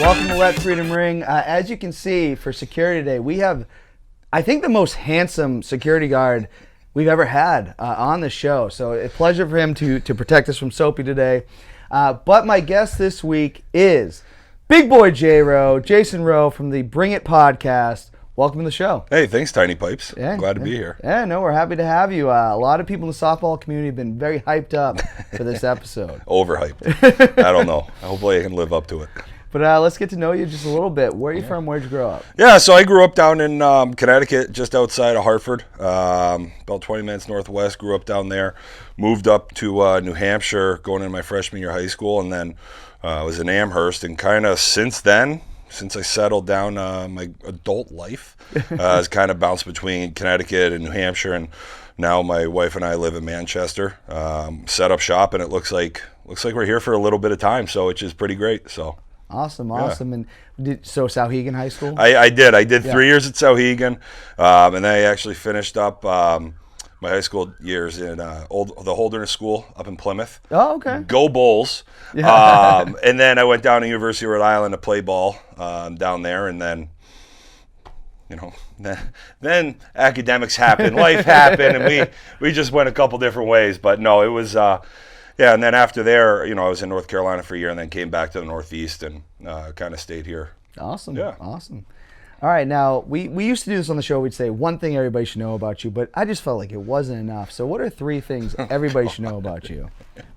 Welcome to Let Freedom Ring. As you can see, for security today, we have, I think, the most handsome security guard we've ever had on the show. So a pleasure for him to protect us from Soapy today. But my guest this week is Big Boy Rowe, Jason Rowe from the Bring It podcast. Welcome to the show. Hey, thanks, Tiny Pipes. Yeah, Glad to be here. Yeah, no, we're happy to have you. A lot of people in the softball community have been very hyped up for this episode. Overhyped. I don't know. Hopefully I can live up to it. But let's get to know you just a little bit. Where are you from? Where'd you grow up? Yeah, so I grew up down in Connecticut, just outside of Hartford, about 20 minutes northwest. Grew up down there. Moved up to New Hampshire going into my freshman year of high school, and then was in Amherst. And kind of since then, since I settled down my adult life, has kind of bounced between Connecticut and New Hampshire, and now my wife and I live in Manchester. Set up shop, and it looks like we're here for a little bit of time, so which is pretty great. So. Awesome. And so Sauhegan High School? I did 3 years at Sauhegan, and then I actually finished up my high school years in the Holderness School up in Plymouth. Oh, okay. Go Bulls. Yeah. And then I went down to University of Rhode Island to play ball down there, and then then academics happened, life happened, and we just went a couple different ways. But no, it was yeah, and then after there, I was in North Carolina for a year and then came back to the Northeast and kind of stayed here. Awesome. Yeah. Awesome. All right, now, we used to do this on the show. We'd say one thing everybody should know about you, but I just felt like it wasn't enough. So what are 3 things everybody should know about you?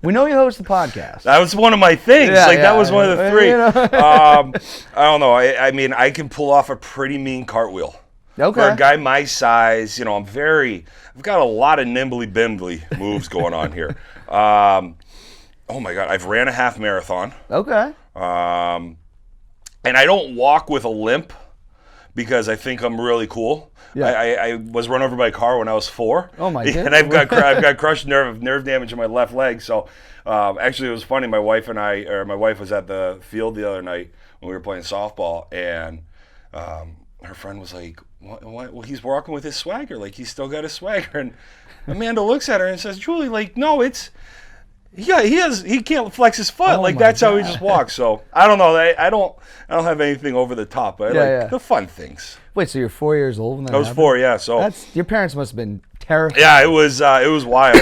We know you host the podcast. That was one of my things. That was one of the 3. I don't know. I mean, I can pull off a pretty mean cartwheel. Okay. For a guy my size, I've got a lot of nimbly-bimbly moves going on here. Oh my God, I've ran a half marathon. Okay. And I don't walk with a limp because I think I'm really cool. Yeah. I was run over by a car when I was 4. Oh my goodness. And I've got crushed nerve damage in my left leg. So actually it was funny. My wife was at the field the other night when we were playing softball, and her friend was like, "What? Well, he's walking with his swagger. Like, he's still got his swagger." And Amanda looks at her and says, "Julie, like, no, he can't flex his foot. Oh, like, that's God. how he just walks." So I don't know. I don't have anything over the top. But I like the fun things. Wait, so you're 4 years old when that I was happened? 4, yeah. So your parents must have been terrified. yeah, it was wild.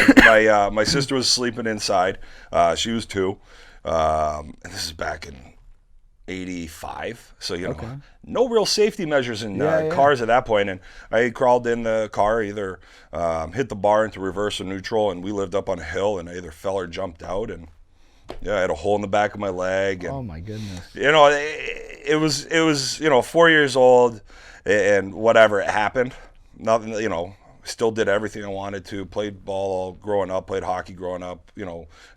My sister was sleeping inside. She was 2. And this is back in 85, so no real safety measures in cars at that point, and I crawled in the car, either hit the bar into reverse or neutral, and we lived up on a hill, and I either fell or jumped out, and I had a hole in the back of my leg. And, oh my goodness. It was 4 years old, and whatever, it happened. Nothing, still did everything I wanted to. Played ball all growing up, played hockey growing up.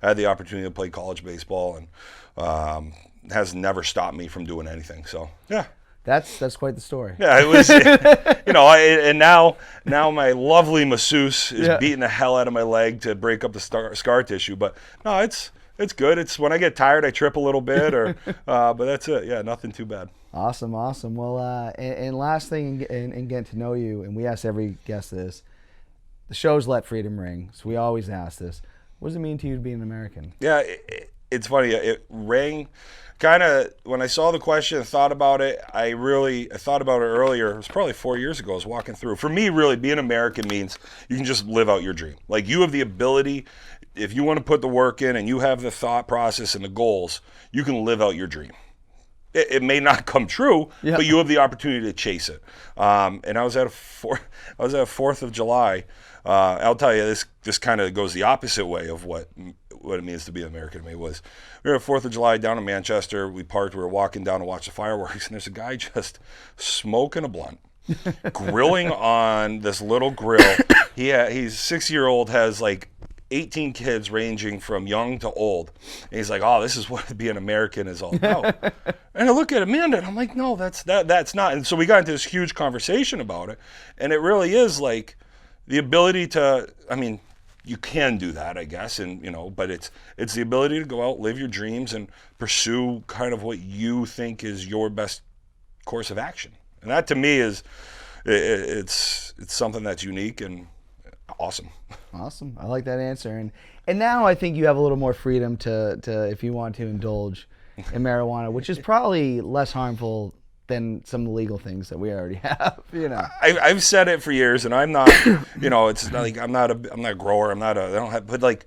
Had the opportunity to play college baseball, and has never stopped me from doing anything. So yeah, that's quite the story. Yeah, it was. And now my lovely masseuse is beating the hell out of my leg to break up the scar tissue. But no, it's good. It's when I get tired, I trip a little bit, but that's it. Yeah, nothing too bad. Awesome. Well, and last thing, in getting to know you, and we ask every guest this, the show's Let Freedom Ring, so we always ask this. What does it mean to you to be an American? Yeah, it's funny. It rang. Kind of when I saw the question and thought about it, I thought about it earlier. It was probably 4 years ago. I was walking through. For me, really, being American means you can just live out your dream. Like, you have the ability, if you want to put the work in and you have the thought process and the goals, you can live out your dream. It may not come true, but you have the opportunity to chase it. And I was at a 4th of July. I'll tell you, this kind of goes the opposite way of what it means to be an American to me. We were at 4th of July down in Manchester. We parked. We were walking down to watch the fireworks, and there's a guy just smoking a blunt, grilling on this little grill. He's 6-year-old, has like 18 kids ranging from young to old. And he's like, "Oh, this is what being American is all about." And I look at Amanda and I'm like, "No, that's not." And so we got into this huge conversation about it. And it really is like the ability to, you can do that, I guess, and but it's the ability to go out, live your dreams, and pursue kind of what you think is your best course of action. And that to me is it's something that's unique and awesome. I like that answer. And now I think you have a little more freedom to if you want to indulge in marijuana, which is probably less harmful than some of the legal things that we already have. I've said it for years, and I'm not. It's not like I'm not a grower. I don't have. But like,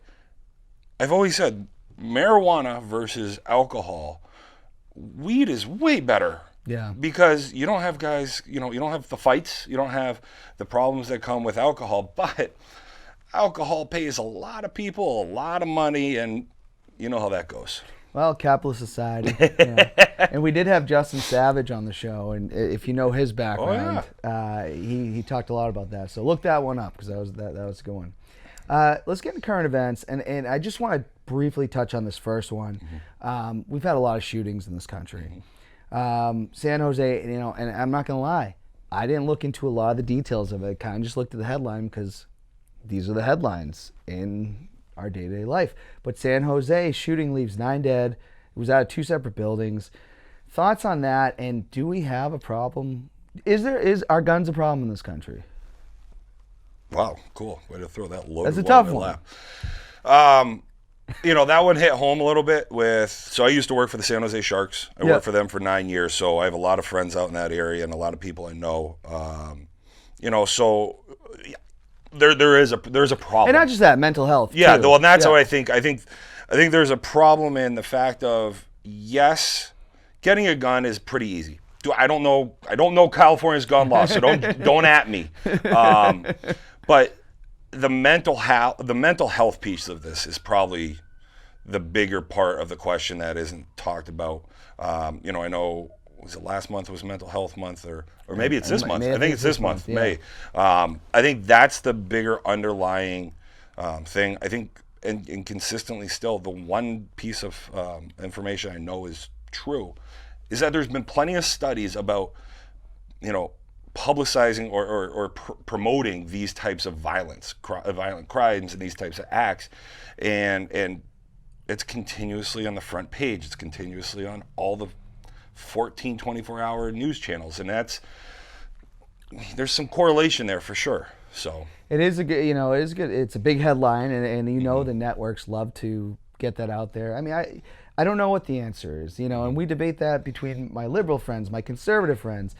I've always said, marijuana versus alcohol, weed is way better. Yeah. Because you don't have guys. You don't have the fights. You don't have the problems that come with alcohol. But alcohol pays a lot of people a lot of money, and you know how that goes. Well, capitalist society. And we did have Justin Savage on the show, and if you know his background, he talked a lot about that. So look that one up, because that was a good one. Let's get into current events, and I just want to briefly touch on this first one. We've had a lot of shootings in this country. San Jose, and I'm not gonna lie, I didn't look into a lot of the details of it. I kind of just looked at the headline because these are the headlines in our day-to-day life. But San Jose shooting leaves 9 dead. It was out of 2 separate buildings. Thoughts on that? And do we have a problem? Are guns a problem in this country? Wow, cool. Way to throw that load. That's a tough one. That one hit home a little bit so I used to work for the San Jose Sharks. I worked for them for 9 years, so I have a lot of friends out in that area and a lot of people I know. So there's a problem. And not just that, mental health. Yeah, too. Well, and that's how I think there's a problem in the fact of, yes, getting a gun is pretty easy. I don't know California's gun law, so don't at me. But the mental health piece of this is probably the bigger part of the question that isn't talked about. I know, was it last month was Mental Health Month, or maybe it's this month. I think it's this month, May. I think that's the bigger underlying thing. I think, and consistently still, the one piece of information I know is true is that there's been plenty of studies about, publicizing or promoting these types of violent crimes and these types of acts, and it's continuously on the front page. It's continuously on all the 14, 24-hour news channels, and there's some correlation there for sure. So it is it is good. It's a big headline, and the networks love to get that out there. I mean, I don't know what the answer is, and we debate that between my liberal friends, my conservative friends.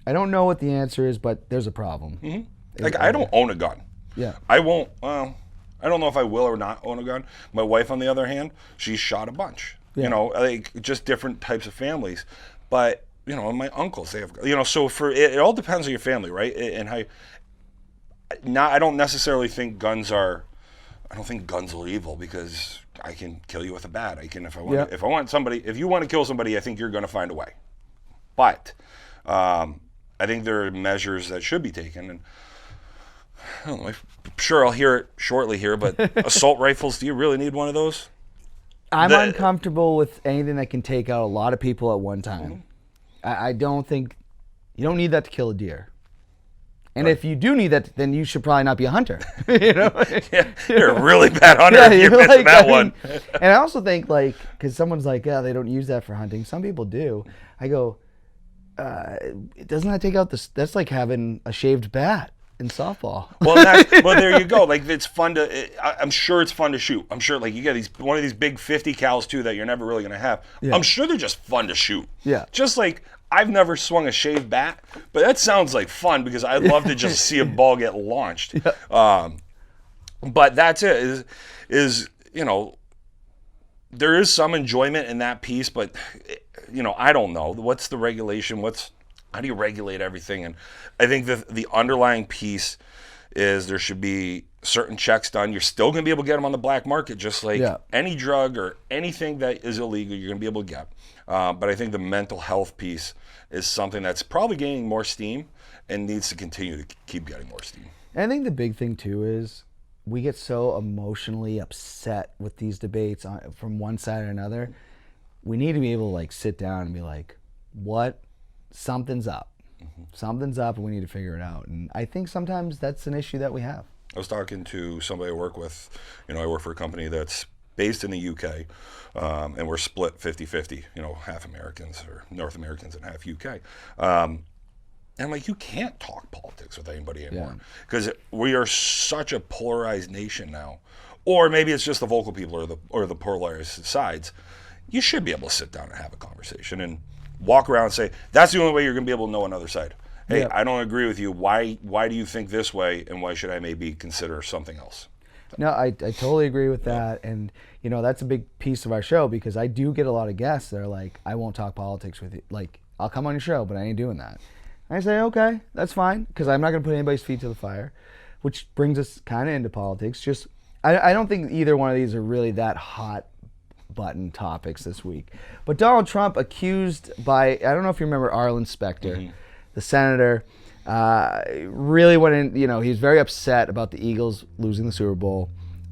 I don't know what the answer is, but there's a problem. Mm-hmm. Like, I don't own a gun. Yeah. I won't. I don't know if I will or not own a gun. My wife, on the other hand, she's shot a bunch. Yeah. Like just different types of families. But, and my uncles, they have, so it all depends on your family, right? And how, I don't necessarily think guns are evil, because I can kill you with a bat. I can, if you want to kill somebody, I think you're going to find a way. But, I think there are measures that should be taken, and I don't know, I'm sure I'll hear it shortly here, but assault rifles, do you really need one of those? I'm uncomfortable with anything that can take out a lot of people at one time. Mm-hmm. I don't think, you don't need that to kill a deer. And if you do need that, then you should probably not be a hunter. Yeah, you're a really bad hunter if you're missing that one. And I also think, because someone's like, they don't use that for hunting. Some people do. I go, doesn't that take out that's like having a shaved bat in softball. Well, there you go. Like, it's fun I'm sure it's fun to shoot. I'm sure, like, you get one of these big 50 cals too that you're never really going to have. Yeah. I'm sure they're just fun to shoot. Yeah. Just like, I've never swung a shaved bat, but that sounds like fun, because I'd love to just see a ball get launched. Yeah. But that's it. There is some enjoyment in that piece, but I don't know. What's the regulation? How do you regulate everything? And I think the underlying piece is there should be certain checks done. You're still going to be able to get them on the black market, just like any drug or anything that is illegal, you're going to be able to get. But I think the mental health piece is something that's probably gaining more steam and needs to continue to keep getting more steam. And I think the big thing too is we get so emotionally upset with these debates from one side or another. We need to be able to sit down and be like, something's up. Mm-hmm. Something's up, and we need to figure it out. And I think sometimes that's an issue that we have. I was talking to somebody I work with. I work for a company that's based in the UK, and we're split 50-50, half Americans or North Americans and half UK. And I'm like, you can't talk politics with anybody anymore, because we are such a polarized nation now. Or maybe it's just the vocal people or the polarized sides. you should be able to sit down and have a conversation and walk around and say, that's the only way you're going to be able to know another side. Hey, I don't agree with you. Why do you think this way, and why should I maybe consider something else? No, I totally agree with that. And, that's a big piece of our show, because I do get a lot of guests that are like, I won't talk politics with you. Like, I'll come on your show, but I ain't doing that. And I say, okay, that's fine, because I'm not going to put anybody's feet to the fire, which brings us kind of into politics. Just, I don't think either one of these are really that hot button topics this week. But Donald Trump accused by, I don't know if you remember Arlen Spector, the senator, really went in, he was very upset about the Eagles losing the Super Bowl.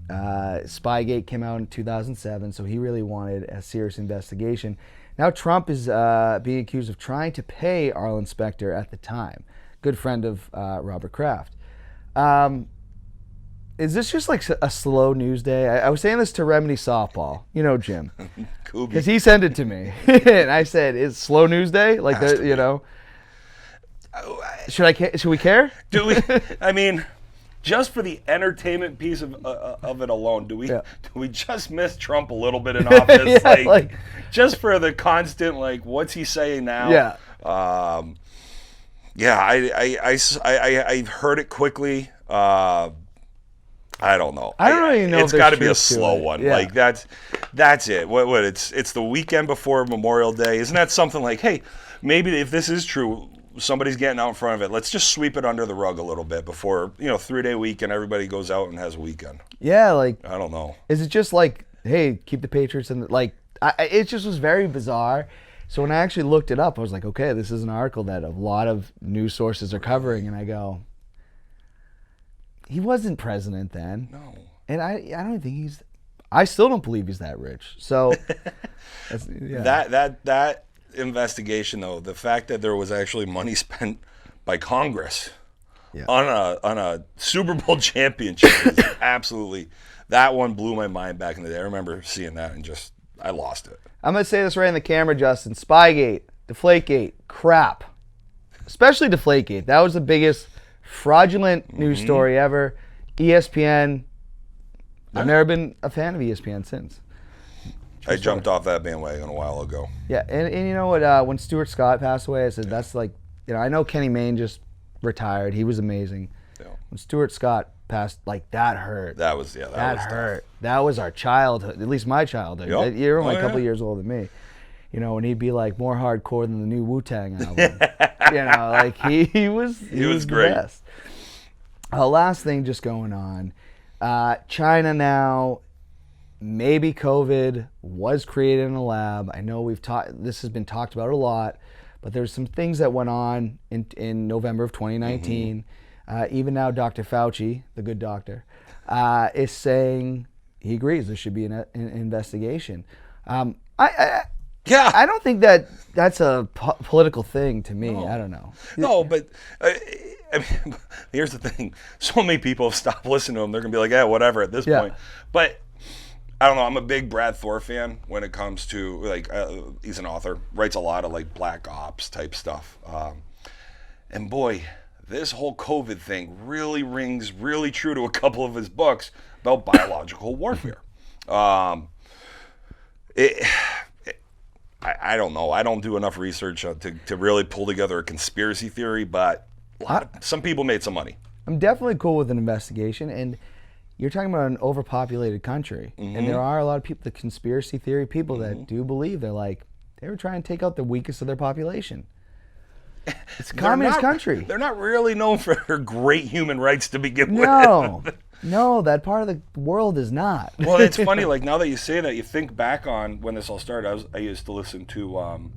Spygate came out in 2007, so he really wanted a serious investigation. Now Trump is being accused of trying to pay Arlen Spector at the time, good friend of Robert Kraft. Is this just like a slow news day? I was saying this to Remedy Softball, Jim, because he sent it to me, and I said, "Is slow news day like that?" Should we care? Do we? I mean, just for the entertainment piece of it alone, do we just miss Trump a little bit in office? Just for the constant, what's he saying now? Yeah. I heard it quickly. I don't know. I don't even know. It's got to be a slow one. Yeah. That's it. What? It's the weekend before Memorial Day. Isn't that something like, hey, maybe if this is true, somebody's getting out in front of it. Let's just sweep it under the rug a little bit before 3-day weekend. Everybody goes out and has a weekend. Yeah, I don't know. Is it just hey, keep the Patriots in it just was very bizarre. So when I actually looked it up, I was like, okay, this is an article that a lot of news sources are covering, and I go, he wasn't president then. No. And I don't think I still don't believe he's that rich. So that investigation, though, the fact that there was actually money spent by Congress on a Super Bowl championship is absolutely, that one blew my mind back in the day. I remember seeing that and I lost it. I'm going to say this right in the camera, Justin. Spygate, Deflategate, crap. Especially Deflategate. That was the biggest fraudulent news story ever. ESPN, I've never been a fan of ESPN since. I jumped off that bandwagon a while ago. Yeah, and you know what? When Stuart Scott passed away, I said, that's I know Kenny Mayne just retired. He was amazing. Yeah. When Stuart Scott passed, that hurt. That was, that was hurt. Tough. That was our childhood, at least my childhood. Yep. You're only a couple years older than me. When he'd be more hardcore than the new Wu-Tang album. He was great. The best. Last thing just going on. China now, maybe COVID was created in a lab. I know this has been talked about a lot, but there's some things that went on in November of 2019. Even now, Dr. Fauci, the good doctor, is saying he agrees there should be an investigation. I don't think that's a political thing to me. No. I don't know. No, but here's the thing. So many people have stopped listening to him. They're going to be like, yeah, whatever at this point. But I don't know. I'm a big Brad Thor fan when it comes to, he's an author, writes a lot of Black Ops type stuff. And boy, this whole COVID thing really rings really true to a couple of his books about biological warfare. I don't know. I don't do enough research to really pull together a conspiracy theory, but some people made some money. I'm definitely cool with an investigation, and you're talking about an overpopulated country, and there are a lot of people, the conspiracy theory people, that do believe they were trying to take out the weakest of their population. It's a communist country. They're not really known for their great human rights to begin with. No, that part of the world is not. Well, it's funny. Now that you say that, you think back on when this all started. I used to listen to,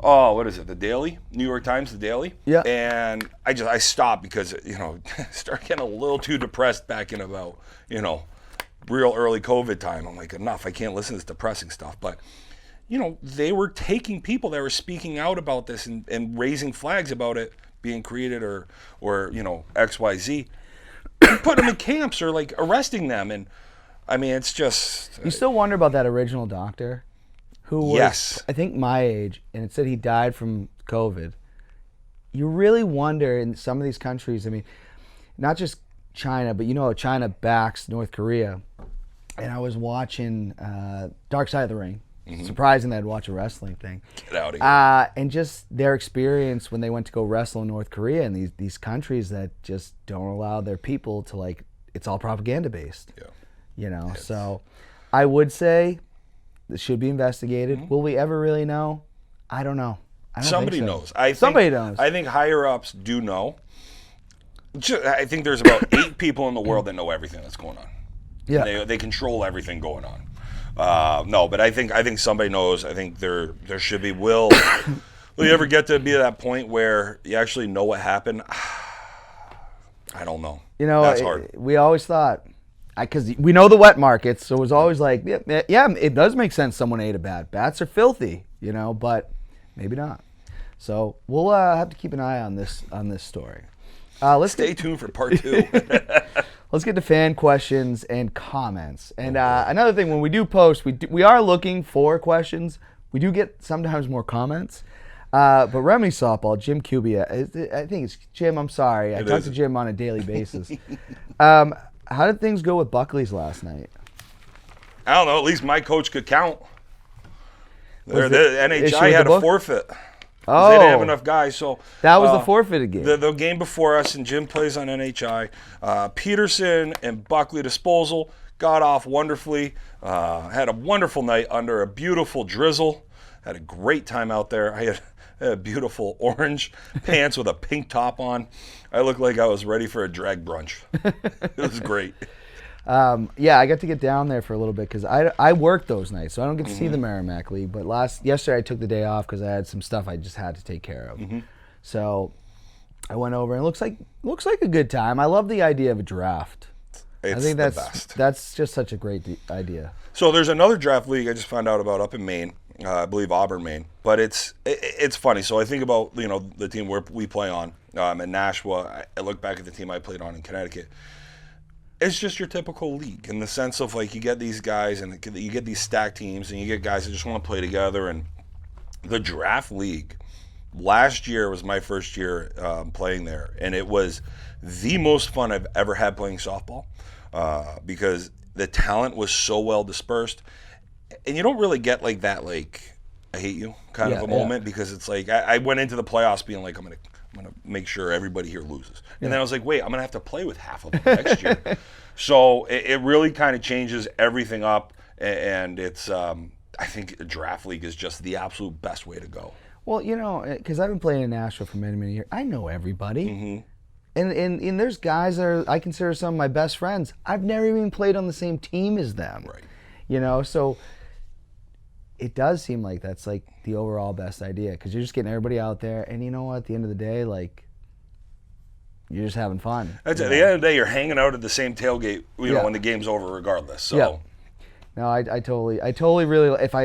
what is it? The Daily, New York Times, The Daily. Yeah. And I stopped because started getting a little too depressed back in about real early COVID time. I'm like, enough. I can't listen to this depressing stuff. But they were taking people that were speaking out about this and raising flags about it being created or XYZ. Put them in camps or arresting them, and I mean it's just. You still wonder about that original doctor, who was I think my age, and it said he died from COVID. You really wonder in some of these countries. I mean, not just China, but China backs North Korea, and I was watching Dark Side of the Ring, Surprising they'd watch a wrestling thing. Get out of here. And just their experience when they went to go wrestle in North Korea and these countries that just don't allow their people to, like, it's all propaganda based. Yeah. You know, so I would say this should be investigated. Will we ever really know? I don't know. Somebody knows. Somebody knows. I think higher ups do know. I think there's about 8 people in the world that know everything that's going on. Yeah. They control everything going on. No, but I think somebody knows. I think there should be. Will you ever get to be at that point where you actually know what happened? I don't know. You know, that's hard. We always thought, because we know the wet markets, so it was always like, yeah, it does make sense someone ate a bat. Bats are filthy, you know, but maybe not. So we'll have to keep an eye on this story. Let's stay tuned for part 2. Let's get to fan questions and comments. And another thing, when we do post, we are looking for questions. We do get sometimes more comments. But Remedy Softball, Jim Cubia, I think it's Jim. I'm sorry. I talk to Jim on a daily basis. How did things go with Buckley's last night? I don't know. At least my coach could count. The NHI had a forfeit. Oh, they didn't have enough guys, so that was the forfeited game. The game before us, and Jim plays on NHI. Peterson and Buckley disposal got off wonderfully. Had a wonderful night under a beautiful drizzle. Had a great time out there. I had beautiful orange pants with a pink top on. I looked like I was ready for a drag brunch. It was great. Yeah, I got to get down there for a little bit because I worked those nights, so I don't get to see the Merrimack League. But yesterday I took the day off because I had some stuff I just had to take care of. So I went over and it looks like a good time. I love the idea of a draft. I think that's just such a great idea. So there's another draft league I just found out about up in Maine. I believe Auburn, Maine. But it's funny. So I think about the team we play on in Nashua. I look back at the team I played on in Connecticut. It's just your typical league in the sense of like you get these guys and you get these stacked teams and you get guys that just want to play together. And the draft league last year was my first year playing there, and it was the most fun I've ever had playing softball because the talent was so well dispersed, and you don't really get like that I hate you kind of a moment because it's like I went into the playoffs being like I'm gonna make sure everybody here loses. And then I was like, wait, I'm going to have to play with half of them next year. So it really kind of changes everything up. And it's, I think a draft league is just the absolute best way to go. Well, because I've been playing in Nashville for many, many years. I know everybody. And there's guys that I consider some of my best friends. I've never even played on the same team as them. Right. So it does seem like that's like the overall best idea because you're just getting everybody out there, and at the end of the day, like you're just having fun. At the end of the day, you're hanging out at the same tailgate, when the game's over, regardless. So, no, I totally really if I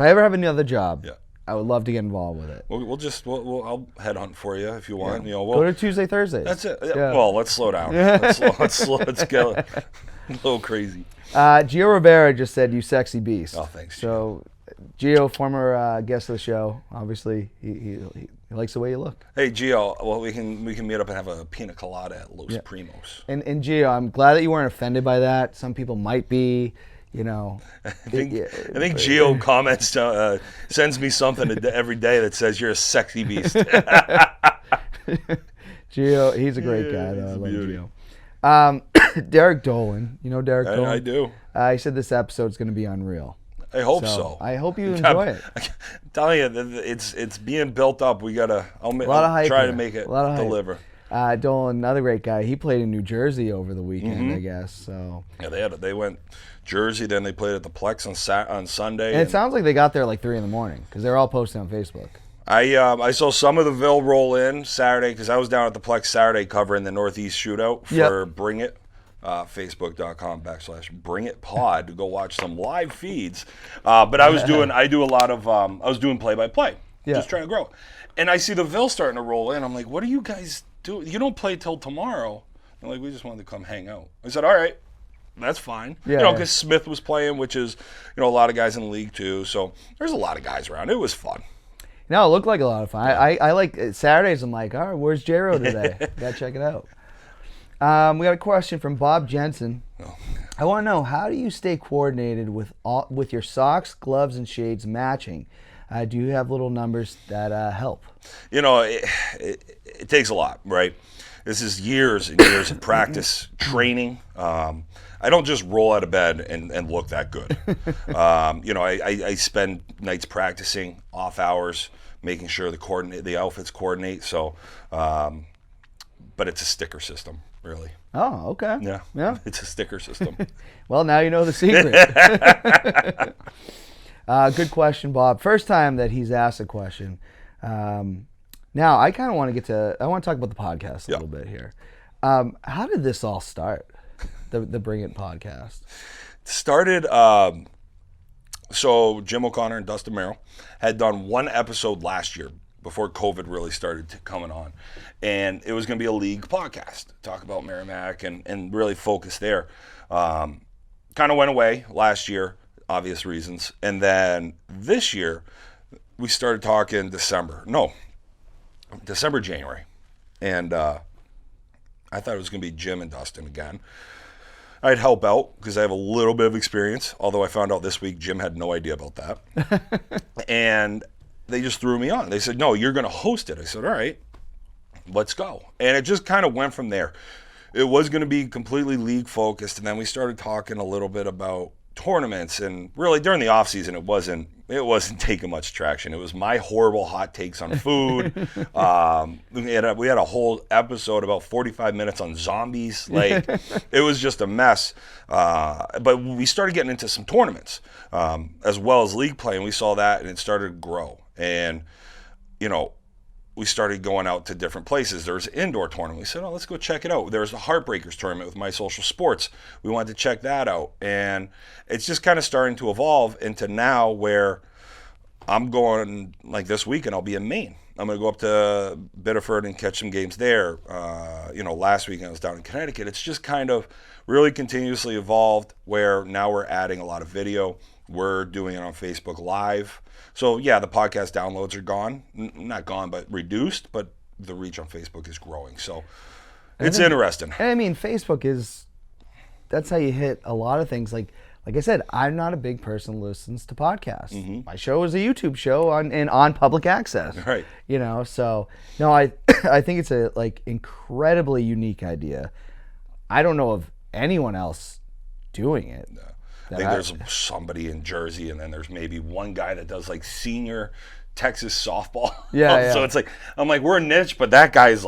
ever have another job, I would love to get involved with it. I'll headhunt for you if you want. Go to Tuesday, Thursdays. That's it. Yeah. Well, let's slow down. Let's go a little crazy. Gio Rivera just said, "You sexy beast." Oh, thanks. So. Gio, former guest of the show, obviously he likes the way you look. Hey Gio, well we can meet up and have a pina colada at Los Primos. And Gio, I'm glad that you weren't offended by that. Some people might be, I think Gio comments sends me something every day that says you're a sexy beast. Gio, he's a great guy though. I love Gio. Derek Dolan, Derek Dolan? I do. He said this episode's going to be unreal. I hope so. I hope you enjoy it. I'm telling you, it's being built up. I'll try to make it deliver. Dolan, another great guy. He played in New Jersey over the weekend, I guess. So they went Jersey, then they played at the Plex on Sunday. And it sounds like they got there like 3 a.m. because they're all posting on Facebook. I saw some of the Ville roll in Saturday because I was down at the Plex Saturday covering the Northeast Shootout for Bring It. Facebook.com/BringItPod to go watch some live feeds. But I was doing play-by-play, just trying to grow. And I see the Ville starting to roll in. I'm like, what are you guys doing? You don't play till tomorrow. I'm like, we just wanted to come hang out. I said, all right, that's fine. Because Smith was playing, which is, a lot of guys in the league too. So there's a lot of guys around. It was fun. No, it looked like a lot of fun. I like Saturdays. I'm like, all right, where's J-Ro today? Gotta check it out. We got a question from Bob Jensen. I want to know, how do you stay coordinated with your socks, gloves, and shades matching? Do you have little numbers that help? It takes a lot, right? This is years and years of practice, training. I don't just roll out of bed and look that good. I spend nights practicing, off hours, making sure the outfits coordinate. So, but it's a sticker system, really. Oh, okay. Yeah. It's a sticker system. Well, now you know the secret. Good question, Bob. First time that he's asked a question. Now, I kind of want to I want to talk about the podcast a little bit here. How did this all start, the Bring It podcast? It started, so Jim O'Connor and Dustin Merrill had done one episode last year before COVID really started coming on. And it was going to be a league podcast, talk about Merrimack and really focus there. Kind of went away last year, obvious reasons. And then this year, we started talking December, January. And I thought it was going to be Jim and Dustin again. I'd help out because I have a little bit of experience, although I found out this week Jim had no idea about that. And they just threw me on. They said, no, you're going to host it. I said, all right, let's go. And it just kind of went from there. It was going to be completely league focused, and then we started talking a little bit about tournaments, and really during the off season it wasn't taking much traction. It was my horrible hot takes on food. We had a whole episode about 45 minutes on zombies. Like, it was just a mess. But we started getting into some tournaments as well as league play, and we saw that, and it started to grow. And we started going out to different places. There was an indoor tournament. We said, oh, let's go check it out. There was the Heartbreakers tournament with My Social Sports. We wanted to check that out. And it's just kind of starting to evolve into now where I'm going, like this weekend, I'll be in Maine. I'm going to go up to Biddeford and catch some games there. Last weekend I was down in Connecticut. It's just kind of really continuously evolved where now we're adding a lot of video. We're doing it on Facebook Live. So, yeah, the podcast downloads are gone. Not gone, but reduced. But the reach on Facebook is growing. So, it's interesting. And I mean, Facebook that's how you hit a lot of things. Like I said, I'm not a big person who listens to podcasts. Mm-hmm. My show is a YouTube show on public access. Right. So, no, I think it's a incredibly unique idea. I don't know of anyone else doing it. No. I think there's somebody in Jersey, and then there's maybe one guy that does senior Texas softball. Yeah. So it's I'm we're a niche, but that guy's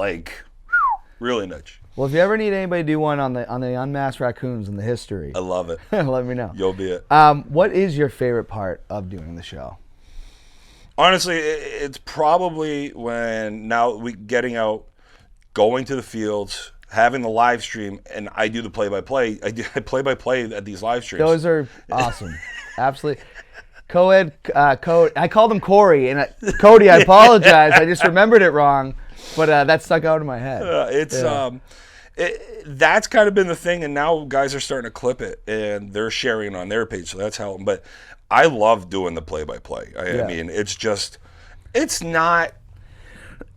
really niche. Well, if you ever need anybody to do one on the unmasked raccoons and the history, I love it. let me know. You'll be it. What is your favorite part of doing the show? Honestly, it's probably when now we getting out, going to the fields, having the live stream, and I do the play-by-play. I play-by-play at these live streams. Those are awesome. Absolutely. Co-ed, I called him Corey, and Cody, I apologize. I just remembered it wrong, but that stuck out in my head. That's kind of been the thing, and now guys are starting to clip it, and they're sharing it on their page, so that's helping. But I love doing the play-by-play. I mean, it's not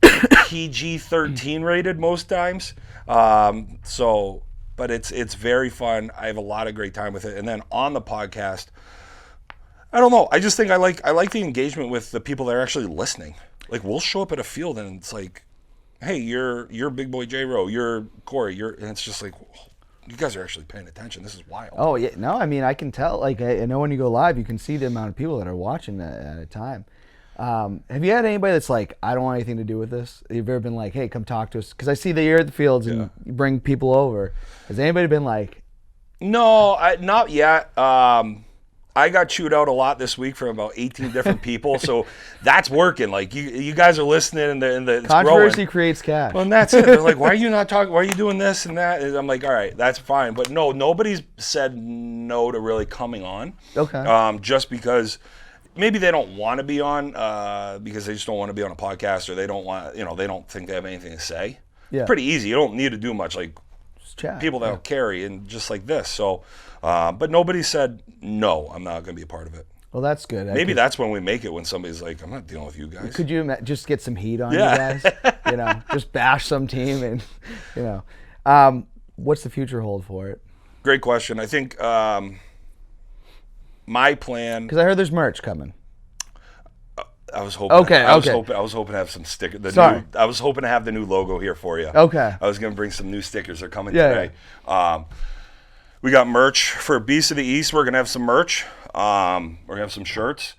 PG-13 rated most times. But it's very fun. I have a lot of great time with it. And then on the podcast, I don't know. I just think I like the engagement with the people that are actually listening. We'll show up at a field and it's hey, you're Big Boy J. Rowe, you're Corey, and it's just you guys are actually paying attention. This is wild. Oh yeah, no, I mean I can tell. I know when you go live, you can see the amount of people that are watching at a time. Have you had anybody that's I don't want anything to do with this? You've ever been hey, come talk to us? Because I see that you're at the fields and you bring people over. Has anybody been No, not yet. I got chewed out a lot this week from about 18 different people, so that's working. You guys are listening, and it's controversy growing. Creates cash. Well, and that's it. They're why are you not talking? Why are you doing this and that? And I'm all right, that's fine. But no, nobody's said no to really coming on. Okay. Just because. Maybe they don't want to be on because they just don't want to be on a podcast, or they don't want, they don't think they have anything to say. Yeah. Pretty easy. You don't need to do much. Just chat. People that don't carry and just like this. So, but nobody said no. I'm not going to be a part of it. Well, that's good. Maybe that's when we make it. When somebody's I'm not dealing with you guys. Could you just get some heat on you guys? Just bash some team and what's the future hold for it? Great question. I think my plan. Because I heard there's merch coming. I was hoping. Okay, I was okay. hoping. I was hoping to have some stickers. Sorry. I was hoping to have the new logo here for you. Okay. I was going to bring some new stickers. They're coming Yeah, today. We got merch for Beast of the East. We're going to have some merch. We're going to have some shirts.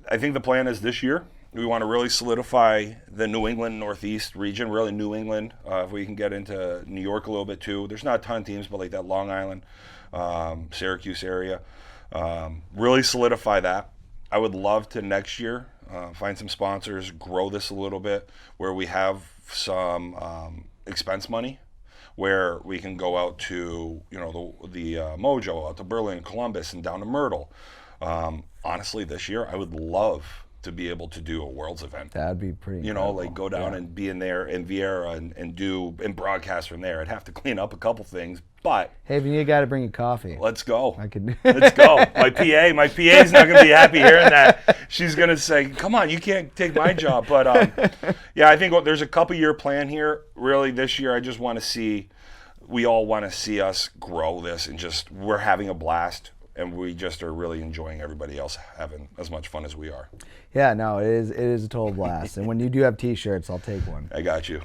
I think the plan is this year we want to really solidify the New England Northeast region, really New England. If we can get into New York a little bit too. There's not a ton of teams, but like that Long Island, Syracuse area. Really solidify that. I would love to next year find some sponsors, grow this a little bit, where we have some expense money, where we can go out to the Mojo, out to Berlin, Columbus, and down to Myrtle. Honestly, this year I would love to be able to do a Worlds event. That'd be pretty incredible. Like go down and be in there in Vieira and broadcast from there. I'd have to clean up a couple things, but Hey, if you need a guy to bring you coffee. let's go. I could. Let's go. My PA's not going to be happy hearing that. She's going to say, come on, you can't take my job. But yeah, I think there's a couple year plan here. Really this year, I just want to see, we all want to see us grow this and we're having a blast. And we just are really enjoying everybody else having as much fun as we are. Yeah, no, it is a total blast. And when you do have T-shirts, I'll take one. I got you.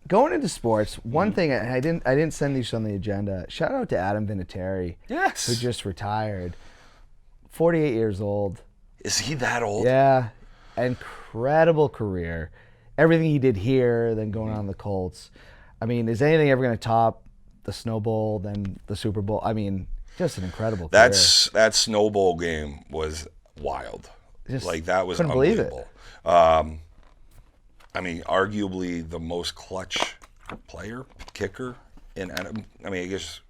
Going into sports, one thing I didn't send these on the agenda. Shout out to Adam Vinatieri, Yes. who just retired, 48 years old. Is he that old? Yeah, incredible career. Everything he did here, then going on the Colts. I mean, is anything ever going to top the Snow Bowl, then the Super Bowl? I mean, just an incredible career. That Snow Bowl game was wild. That was couldn't believe unbelievable. it. I mean, arguably the most clutch player, kicker I guess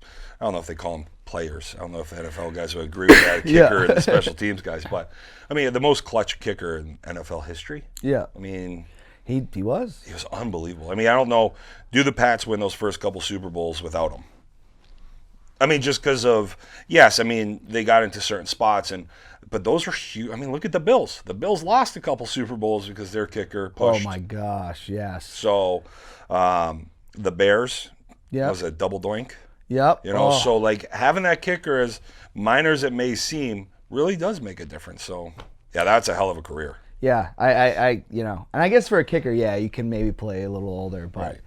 I don't know if they call them players. I don't know if the NFL guys would agree with that, kicker and the special teams guys, but I mean, the most clutch kicker in NFL history. Yeah. I mean, he was. He was unbelievable. I mean, I don't know, do the Pats win those first couple Super Bowls without him? I mean, just because of, yes, I mean, they got into certain spots, but those were huge. I mean, look at the Bills. The Bills lost a couple Super Bowls because their kicker pushed. Oh, my gosh, yes. So, the Bears, Yep. was a double doink. Yep. So, having that kicker, as minor as it may seem, really does make a difference. So, yeah, that's a hell of a career. Yeah, I and I guess for a kicker, yeah, you can maybe play a little older, but. Right.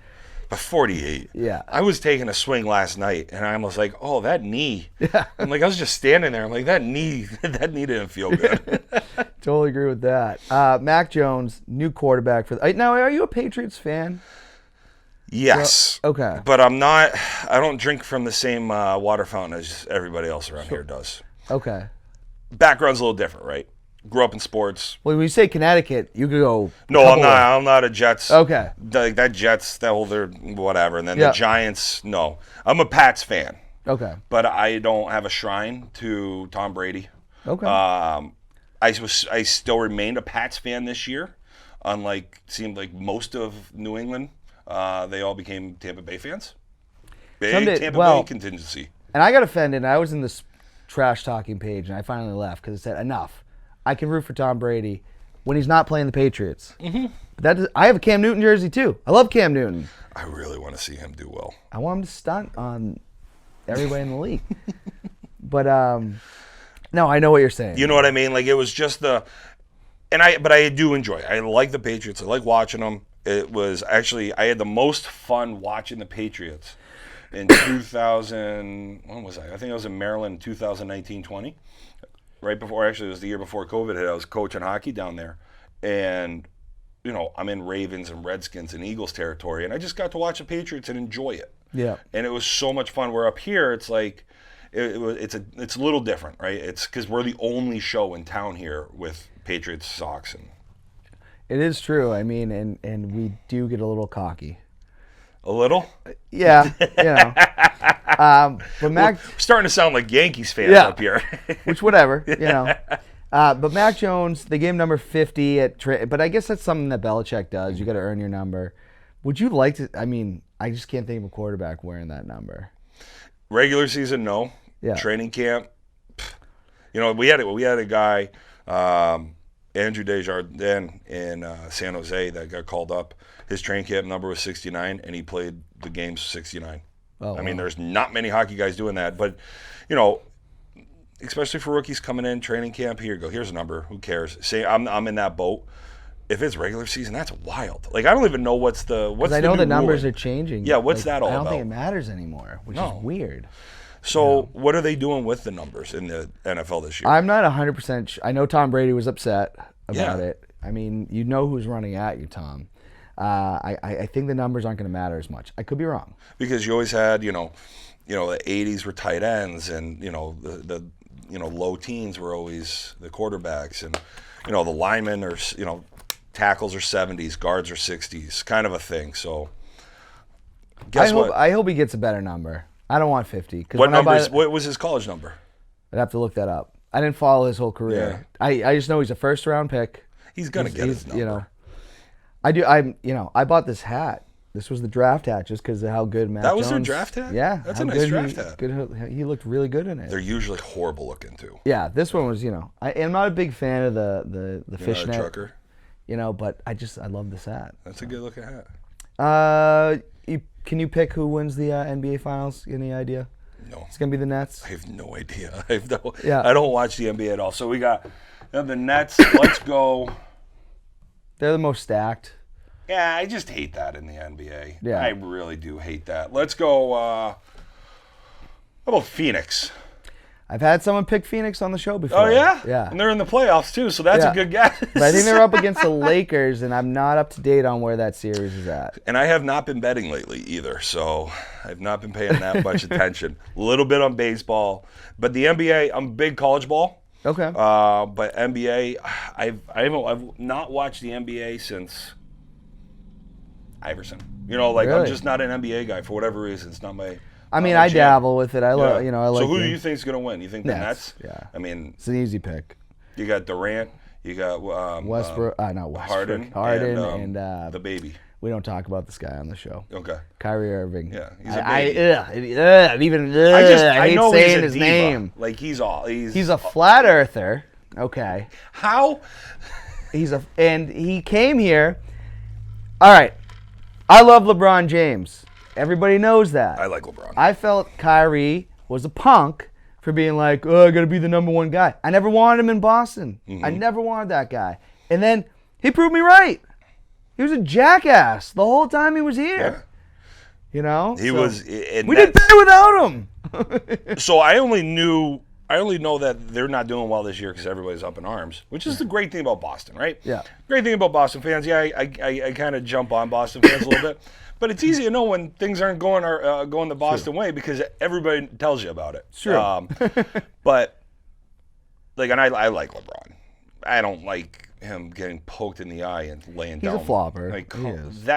But 48. Yeah. I was taking a swing last night, and I was like, oh, that knee. Yeah. I'm like, I was just standing there. I'm like, that knee didn't feel good. Totally agree with that. Mac Jones, new quarterback for. Now, are you a Patriots fan? Yes. Well, okay. But I don't drink from the same water fountain as everybody else around here does. Okay. Background's a little different, right? Grew up in sports. Well, when you say Connecticut, you could go. No, I'm not a Jets. Okay. That Jets, that whole their whatever, and then Yeah. the Giants. No, I'm a Pats fan, Okay. but I don't have a shrine to Tom Brady. Okay. I still remained a Pats fan this year, unlike seemed like most of New England. They all became Tampa Bay fans. Big Tampa Bay contingency. And I got offended. I was in this trash talking page, and I finally left because it said enough. I can root for Tom Brady when he's not playing the Patriots. Mm-hmm. But I have a Cam Newton jersey too. I love Cam Newton. I really want to see him do well. I want him to stunt on everybody in the league. But no, I know what you're saying. You know what I mean? Like, it was just but I do enjoy it. I like the Patriots. I like watching them. It was actually, I had the most fun watching the Patriots in 2000. When was I? I think I was in Maryland in 2019-20. Right before, actually, it was the year before COVID hit. I was coaching hockey down there. And, I'm in Ravens and Redskins and Eagles territory. And I just got to watch the Patriots and enjoy it. Yeah. And it was so much fun. Where up here, it's like, it's a little different, right? It's because we're the only show in town here with Patriots socks. And It is true. I mean, and we do get a little cocky. a little? Yeah. But Mac, We're starting to sound like Yankees fans up here. which whatever, But Mac Jones, they gave him number 50 but I guess that's something that Belichick does. You got to earn your number. Would you like to? I mean, I just can't think of a quarterback wearing that number. Regular season, no. Yeah. Training camp, we had a guy, Andrew Desjardins in San Jose that got called up. His training camp number was 69, and he played the games 69. Oh, I mean, wow. there's not many hockey guys doing that, but you know, especially for rookies coming in training camp. Here you go. Here's a number. Who cares? Say I'm in that boat. If it's regular season, that's wild. Like I don't even know what's the I know new the numbers ruling. are changing. Yeah, what's that all I don't about? think it matters anymore, which is weird. So what are they doing with the numbers in the NFL this year? I'm not 100%. I know Tom Brady was upset about Yeah. it. I mean, you know who's running at you, Tom. I think the numbers aren't going to matter as much. I could be wrong. Because you always had, the 80s were tight ends, and the low teens were always the quarterbacks, and the linemen are tackles are 70s, guards are 60s, kind of a thing. So guess what? I hope he gets a better number. I don't want 50. What numbers? What was his college number? I'd have to look that up. I didn't follow his whole career. Yeah. I just know he's a first round pick. He's gonna get his number. I bought this hat. This was the draft hat just because of how good Matt That was their Jones- draft hat? Yeah. That's how a nice good draft hat. He looked really good in it. They're usually horrible looking too. Yeah, this one was, I'm not a big fan of the You're not a fishnet. trucker. But I love this hat. That's a good looking hat. Can you pick who wins the NBA Finals? Any idea? No. It's gonna be the Nets. I have no idea. Yeah. I don't watch the NBA at all. So we got the Nets. Let's go. They're the most stacked. Yeah, I just hate that in the NBA. Yeah. I really do hate that. Let's go. How about Phoenix? I've had someone pick Phoenix on the show before. Oh, yeah? Yeah. And they're in the playoffs, too, so that's Yeah. a good guess. But I think they're up against the Lakers, and I'm not up to date on where that series is at. And I have not been betting lately either, so I've not been paying that much attention. A little bit on baseball. But the NBA, I'm big college ball. Okay. But NBA, I've not watched the NBA since Iverson. I'm Really? just not an NBA guy for whatever reason. It's not my. I mean, not my I jam. dabble with it. I love, Yeah. I like. So who do the you think is going to win? You think the Nets, Nets? yeah. I mean, It's an easy pick. you got Durant, you got Westbrook, not Westbrook. Harden, and the baby. we don't talk about this guy on the show. Okay. Kyrie Irving. Yeah, he's a I baby. hate I know saying he's a his diva. name. Like he's He's a flat earther. Okay. how? And he came here. All right. I love LeBron James. Everybody knows that. I like LeBron. I felt Kyrie was a punk for being like, I got to be the number one guy. I never wanted him in Boston. I never wanted that guy. And then he proved me right. He was a jackass the whole time he was here. Yeah. He So, was. And we did better without him. So I only know that they're not doing well this year because everybody's up in arms, which is the great thing about Boston, right? Yeah. Great thing about Boston fans. Yeah, I kind of jump on Boston fans a little bit, but it's easy to know when things aren't going the Boston way because everybody tells you about it. Sure. But and I like LeBron. I don't like him getting poked in the eye and laying down. He's a flopper. Like He is.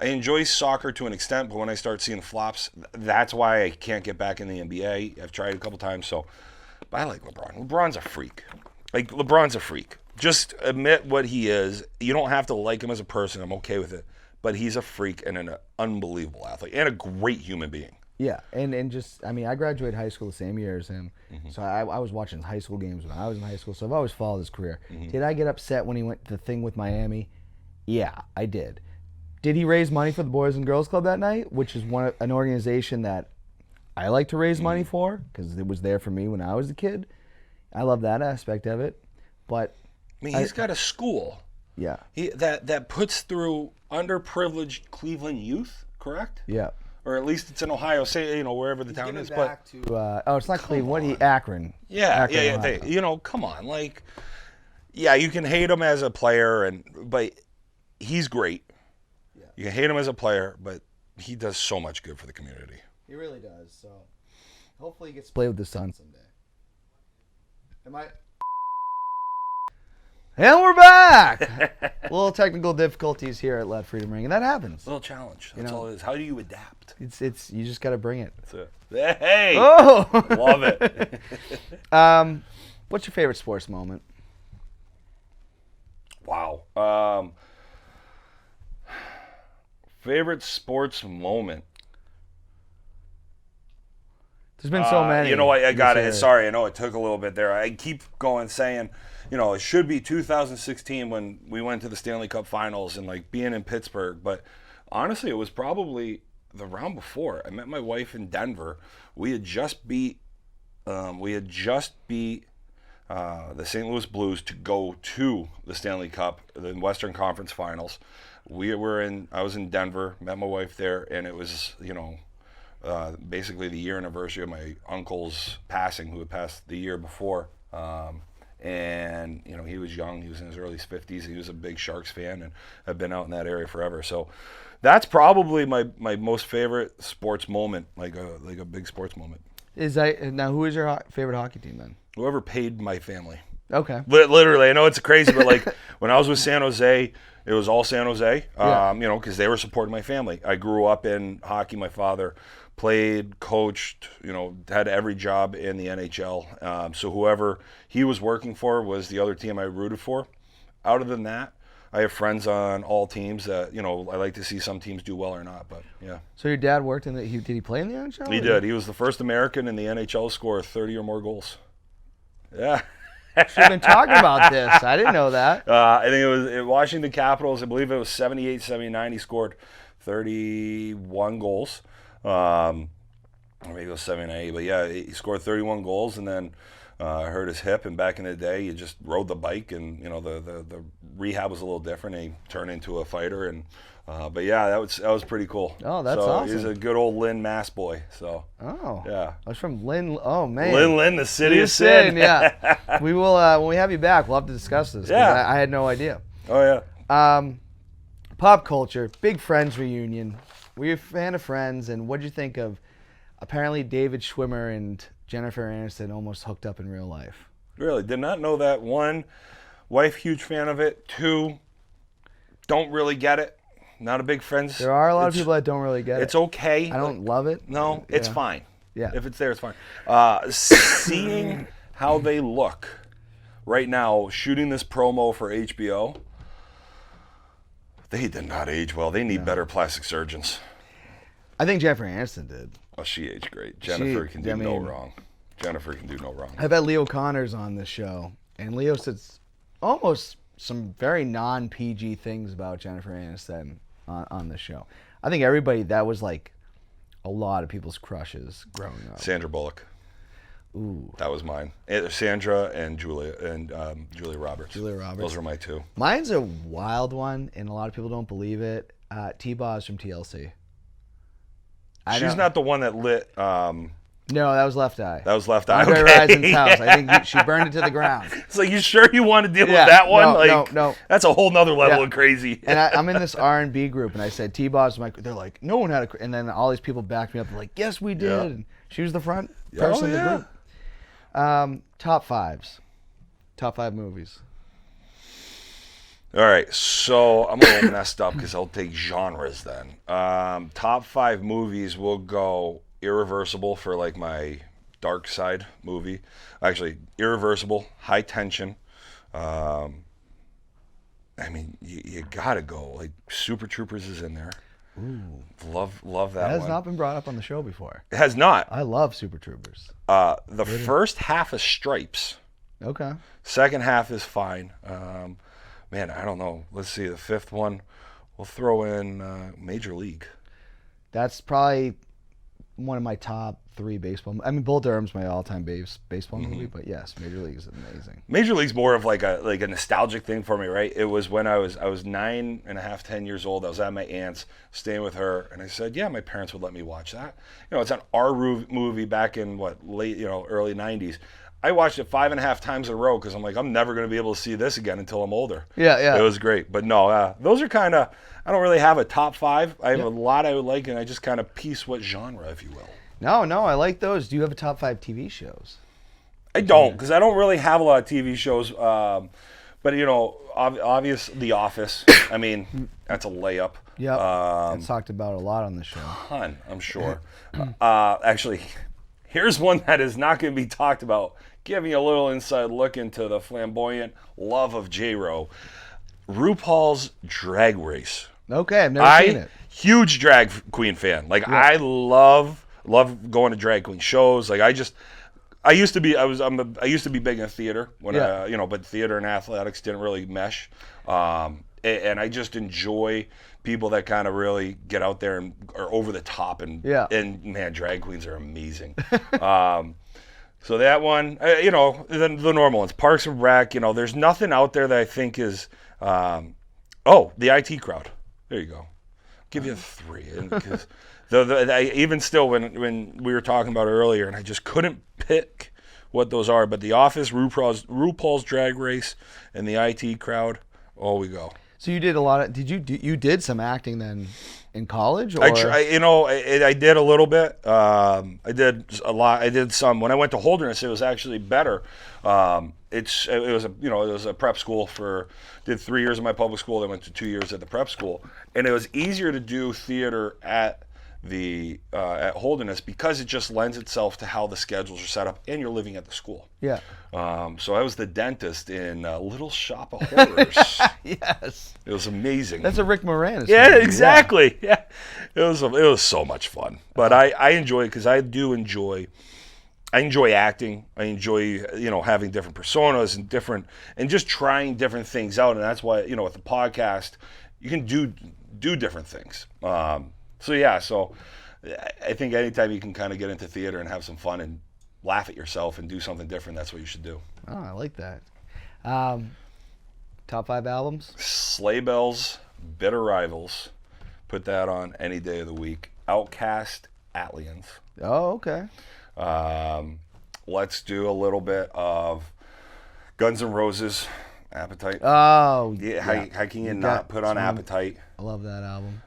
I enjoy soccer to an extent, but when I start seeing flops, that's why I can't get back in the NBA. I've tried a couple times, but I like LeBron. LeBron's a freak. LeBron's a freak. Just admit what he is. You don't have to like him as a person. I'm okay with it. But he's a freak and an unbelievable athlete and a great human being. Yeah, and just, I graduated high school the same year as him, so I was watching high school games when I was in high school, so I've always followed his career. Did I get upset when he went to the thing with Miami? Yeah, I did. Did he raise money for the Boys and Girls Club that night, which is an organization that I like to raise money for because it was there for me when I was a kid? I love that aspect of it, but he's got a school. Yeah. That puts through underprivileged Cleveland youth, correct? Yeah. Or at least it's in Ohio, say wherever the town is. Back to it's not Cleveland. Akron. Yeah, Akron, yeah. Come on, you can hate him as a player, but he's great. Yeah. You can hate him as a player, but he does so much good for the community. He really does. So hopefully he gets to play with the Sun someday. And we're back. A little technical difficulties here at Let Freedom Ring, and that happens. A little challenge. That's all it is. How do you adapt? It's you just got to bring it. That's it. Hey. Oh, Love it. What's your favorite sports moment? Wow. Favorite sports moment. There's been so many. I got it. Sorry, I know it took a little bit there. I keep saying, it should be 2016 when we went to the Stanley Cup Finals and being in Pittsburgh. But Honestly, it was probably the round before. I met my wife in Denver. We had just beat the St. Louis Blues to go to the Stanley Cup, the Western Conference Finals. I was in Denver, met my wife there, and it was, basically the year anniversary of my uncle's passing, who had passed the year before. And he was young. He was in his early 50s. He was a big Sharks fan and had been out in that area forever. So that's probably my most favorite sports moment, like a big sports moment. Now, who is your favorite hockey team then? Whoever paid my family. Okay. Literally, I know it's crazy, but like when I was with San Jose, it was all San Jose, because they were supporting my family. I grew up in hockey. My father played, coached, had every job in the NHL. So whoever he was working for was the other team I rooted for. Other than that, I have friends on all teams that, I like to see some teams do well or not, but yeah. So your dad worked did he play in the NHL? He did. He was the first American in the NHL to score 30 or more goals. Yeah. Should have been talking about this. I didn't know that. I think it was Washington Capitals. I believe it was 78, 79. He scored 31 goals. Or maybe it was 79, but yeah, he scored 31 goals, and then hurt his hip. And back in the day, you just rode the bike, and the rehab was a little different. And he turned into a fighter, and but yeah, that was pretty cool. Oh, that's awesome. He's a good old Lynn, Mass boy. So yeah, I was from Lynn. Oh man, Lynn, the city of sin. Yeah, we will when we have you back. We'll have to discuss this. Yeah, I had no idea. Oh yeah. Pop culture, big Friends reunion. Were you a fan of Friends, and what did you think of? Apparently, David Schwimmer and Jennifer Aniston almost hooked up in real life. Really, did not know that. One, wife, huge fan of it. Two, don't really get it. Not a big Friends. There are a lot of people that don't really get it. It's okay. I don't love it. No, it's fine. Yeah. If it's there, it's fine. Seeing how they look right now, shooting this promo for HBO, they did not age well. They need better plastic surgeons. I think Jennifer Aniston did. Oh, she aged great. Jennifer can do no wrong. Jennifer can do no wrong. I bet Leo Connor's on this show, and Leo says almost some very non-PG things about Jennifer Aniston on this show. I think that was like a lot of people's crushes growing up. Sandra Bullock. Ooh. That was mine. Sandra and Julia Roberts. Julia Roberts. Those were my two. Mine's a wild one, and a lot of people don't believe it. T-Boz from TLC. She's not the one that lit... no, that was Left Eye. That was Left Eye. Andre Rison's house. I think she burned it to the ground. It's like, you sure you want to deal with that one? No. That's a whole nother level of crazy. And I'm in this R&B group, and I said, T-Boz, they're like, no one had a... And then all these people backed me up. They're like, yes, we did. Yeah. And she was the front person in the group. Top fives. Top 5 movies. All right, so I'm a little messed up because I'll take genres then. Top 5 movies will go Irreversible for like my dark side movie. Actually, Irreversible, High Tension. I mean, you gotta go. Like Super Troopers is in there. Ooh. Love that one. That has not been brought up on the show before. It has not. I love Super Troopers. The first half is Stripes. Okay. Second half is fine. Man, I don't know. Let's see. The fifth one, we'll throw in Major League. That's probably one of my top 3 baseball. I mean, Bull Durham's my all-time baseball movie, but yes, Major League is amazing. Major League's more of like a nostalgic thing for me, right? It was when I was 9.5, 10 years old. I was at my aunt's, staying with her, and I said, yeah, my parents would let me watch that. It's an R movie back in early 90s. I watched it 5.5 times in a row because I'm like, I'm never going to be able to see this again until I'm older. Yeah. It was great. But no, those are kind of, I don't really have a top 5. I have a lot I would like, and I just kind of piece what genre, if you will. No, I like those. Do you have a top 5 TV shows? I don't, because I don't really have a lot of TV shows. But, obvious The Office. I mean, that's a layup. Yeah. It's talked about a lot on the show. Ton, I'm sure. Actually, here's one that is not going to be talked about. Giving you a little inside look into the flamboyant love of J-Rowe. RuPaul's Drag Race. Okay, I've never seen it. Huge drag queen fan. Like, I love going to drag queen shows. Like, I used to be big in theater when but theater and athletics didn't really mesh. And I just enjoy people that kind of really get out there and are over the top, and man, drag queens are amazing. So that one, the normal ones, Parks and Rec. There's nothing out there that I think is. The IT crowd. There you go. Give you a 3. Because even still, when we were talking about it earlier, and I just couldn't pick what those are, but The Office, RuPaul's Drag Race, and the IT crowd. We go. So you did a lot of. You did some acting then in college? Or? I did a little bit. I did a lot. I did some when I went to Holderness. It was actually better. It was a prep school did 3 years in my public school. Then went to 2 years at the prep school, and it was easier to do theater at Holderness because it just lends itself to how the schedules are set up, and you're living at the school. Yeah. So I was the dentist in Little Shop of Horrors. Yes. It was amazing. That's a Rick Moranis. Yeah, movie. exactly. Yeah. It was so much fun. But I enjoy it because I enjoy acting. I enjoy, having different personas and just trying different things out. And that's why, with the podcast, you can do different things. So I think anytime you can kind of get into theater and have some fun and laugh at yourself and do something different, that's what you should do. Oh, I like that. Top 5 albums? Sleigh Bells, Bitter Rivals. Put that on any day of the week. Outcast, Atlians. Oh, okay. Let's do a little bit of Guns N' Roses, Appetite. Oh, yeah. How can you not put on Appetite? I love that album.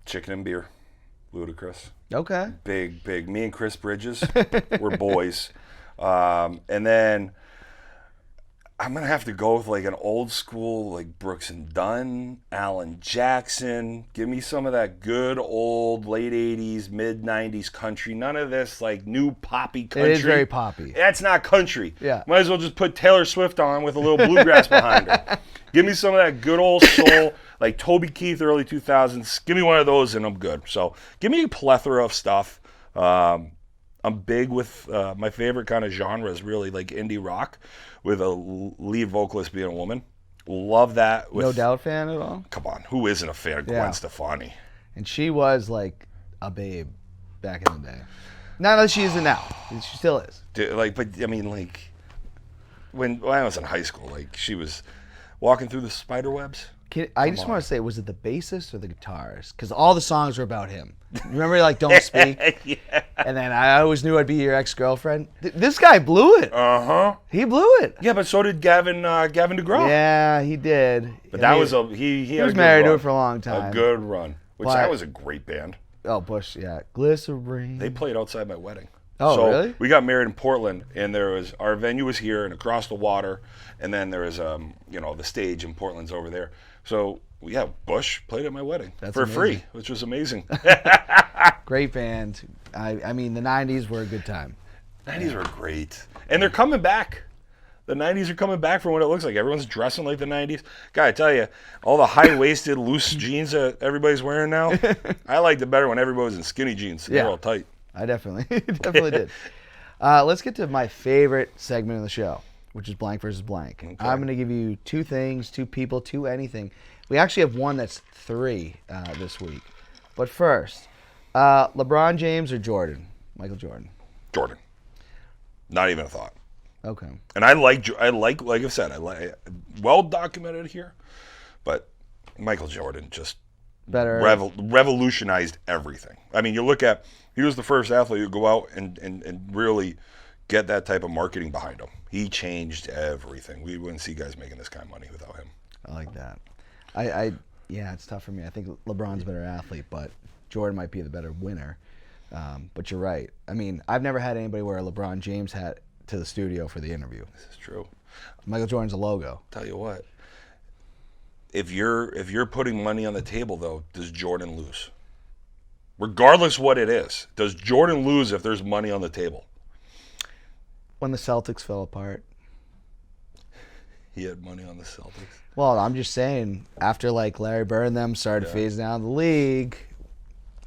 Chicken and Beer, Ludacris. Okay. Big. Me and Chris Bridges, we're boys. And then I'm going to have to go with like an old school, like Brooks and Dunn, Alan Jackson. Give me some of that good old late 80s, mid 90s country. None of this like new poppy country. It is very poppy. That's not country. Yeah. Might as well just put Taylor Swift on with a little bluegrass behind her. Give me some of that good old soul, like Toby Keith, early 2000s. Give me one of those and I'm good. So give me a plethora of stuff. I'm big with my favorite kind of genre is really like indie rock with a lead vocalist being a woman. Love that. No Doubt fan at all? Come on. Who isn't a fan of Gwen Stefani? And she was like a babe back in the day. Not that she isn't now. She still is. When I was in high school, like she was walking through the spider webs. I just want to say, was it the bassist or the guitarist? Because all the songs were about him. Remember, like, Don't Speak? Yeah. And then I always knew I'd be your ex-girlfriend. This guy blew it. Uh-huh. He blew it. Yeah, but so did Gavin DeGraw. Yeah, he did. But that was he was married to her for a long time. A good run. That was a great band. Oh, Bush, yeah. Glycerine. They played outside my wedding. Oh, really? We got married in Portland, and our venue was here and across the water, and then there was the stage in Portland's over there. So Bush played at my wedding for free, which was amazing. Great band. I mean, the 90s were a good time. 90s were great. And they're coming back. The 90s are coming back from what it looks like. Everyone's dressing like the 90s. Gotta tell you, all the high-waisted, loose jeans that everybody's wearing now, I liked it better when everybody was in skinny jeans. They're all tight. I definitely did. Let's get to my favorite segment of the show, which is blank versus blank. Okay. I'm going to give you 2 things, 2 people, 2 anything. We actually have one that's 3 this week. But first, LeBron James or Jordan? Michael Jordan. Jordan. Not even a thought. Okay. And I like I said, well documented here, but Michael Jordan just better revolutionized everything. I mean, you look at, he was the first athlete to go out and really get that type of marketing behind him. He changed everything. We wouldn't see guys making this kind of money without him. I like that. Yeah, it's tough for me. I think LeBron's a better athlete, but Jordan might be the better winner. But you're right. I mean, I've never had anybody wear a LeBron James hat to the studio for the interview. This is true. Michael Jordan's a logo. Tell you what, if you're putting money on the table, though, does Jordan lose? Regardless what it is, does Jordan lose if there's money on the table? When the Celtics fell apart. He had money on the Celtics. Well, I'm just saying, after like Larry Bird and them started phasing out of the league,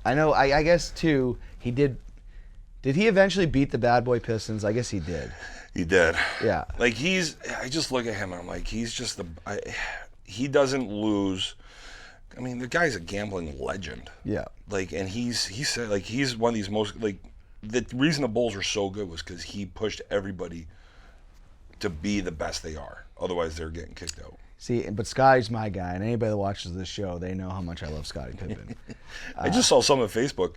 I know, I guess too, he did. Did he eventually beat the bad boy Pistons? I guess he did. He did. Yeah. Like I just look at him and I'm like, he's just he doesn't lose. I mean, the guy's a gambling legend. Yeah. Like, and he said, like, he's one of these most, like, the reason the Bulls are so good was because he pushed everybody to be the best they are. Otherwise, they're getting kicked out. See, but Scotty's my guy, and anybody that watches this show, they know how much I love Scottie Pippen. I just saw some on Facebook.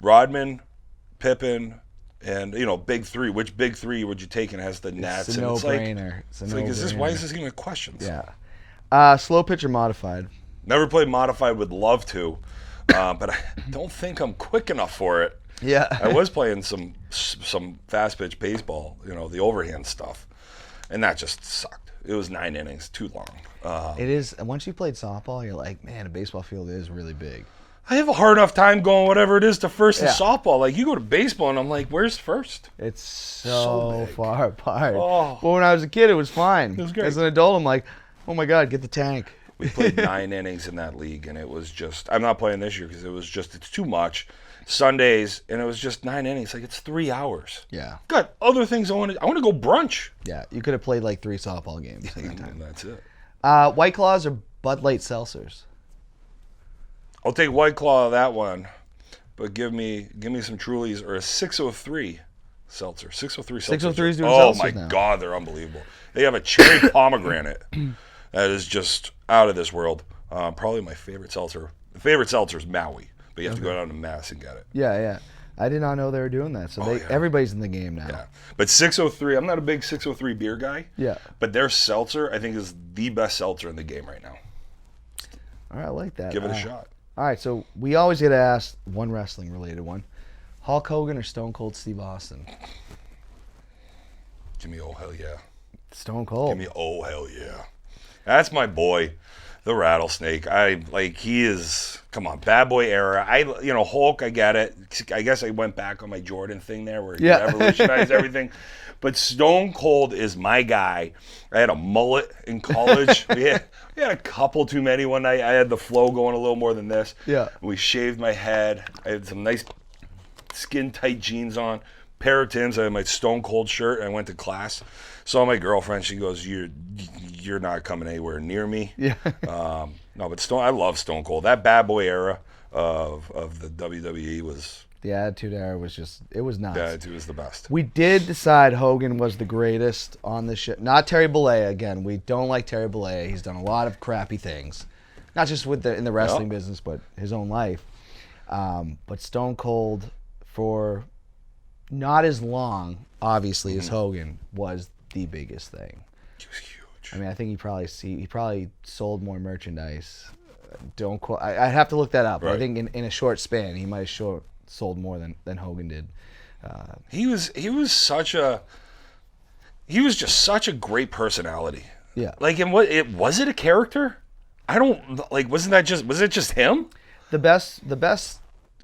Rodman, Pippen, and, big three. Which big three would you take? And it has the Nats. It's a no-brainer. It's like, why is this even a question? Yeah. Slow pitch or modified? Never played modified. Would love to, but I don't think I'm quick enough for it. Yeah. I was playing some fast pitch baseball, the overhand stuff, and that just sucked. It was 9 innings, too long. It is. Once you played softball, you're like, man, a baseball field is really big. I have a hard enough time going whatever it is to first in softball. Like, you go to baseball, and I'm like, where's first? It's so far apart. Oh. Well, when I was a kid, it was fine. It was great. As an adult, I'm like, oh my God, get the tank. We played 9 innings in that league, and it was just, I'm not playing this year because it's too much. Sundays, and it was just 9 innings. Like, it's 3 hours. Yeah. Got other things I want to go brunch. Yeah, you could have played like 3 softball games at the time. And that's it. White Claws or Bud Light seltzers? I'll take White Claw that one, but give me some Trulies or a 603 seltzer. 603 seltzer. 603 is doing seltzers. seltzers Oh my now. God, they're unbelievable. They have a cherry pomegranate that is just out of this world. Probably my favorite seltzer. The favorite seltzer is Maui, but you have to go down to Mass and get it. Yeah. I did not know they were doing that. So everybody's in the game now. Yeah, but 603. I'm not a big 603 beer guy. Yeah. But their seltzer, I think, is the best seltzer in the game right now. All right, I like that. Give it a shot. All right, so we always get asked one wrestling-related one. Hulk Hogan or Stone Cold Steve Austin? Give me oh hell yeah. Stone Cold. Give me oh hell yeah. That's my boy, the Rattlesnake. He is, come on, bad boy era. Hulk, I get it. I guess I went back on my Jordan thing there where he revolutionized everything. But Stone Cold is my guy. I had a mullet in college. We had a couple too many one night. I had the flow going a little more than this. Yeah. We shaved my head. I had some nice skin-tight jeans on, pair of Tims. I had my Stone Cold shirt, and I went to class. Saw my girlfriend. She goes, "You're not coming anywhere near me." Yeah. No, but I love Stone Cold. That bad boy era of the WWE was. The Attitude Era was it was nuts. The Attitude was the best. We did decide Hogan was the greatest on the show. Not Terry Bollea, again. We don't like Terry Bollea. He's done a lot of crappy things. Not just in the wrestling business, but his own life. But Stone Cold, for not as long, obviously, as Hogan, was the biggest thing. He was huge. I mean, I think he probably sold more merchandise. Don't quote. I'd have to look that up. Right. I think in a short span, he might have sold more than Hogan did. He was just such a great personality. Yeah. Like, and was it a character? I don't like. Was it just him? The best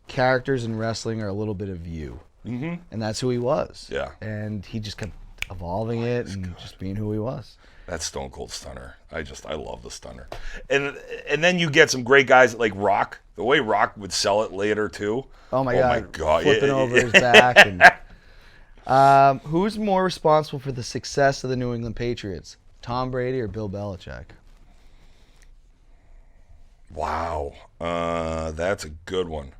characters in wrestling are a little bit of you, and that's who he was. Yeah. And he just kept evolving it and just being who he was. That Stone Cold Stunner. I love the Stunner. And then you get some great guys like Rock. The way Rock would sell it later too. Oh my God. Flipping over his back. And, who's more responsible for the success of the New England Patriots? Tom Brady or Bill Belichick? Wow. That's a good one.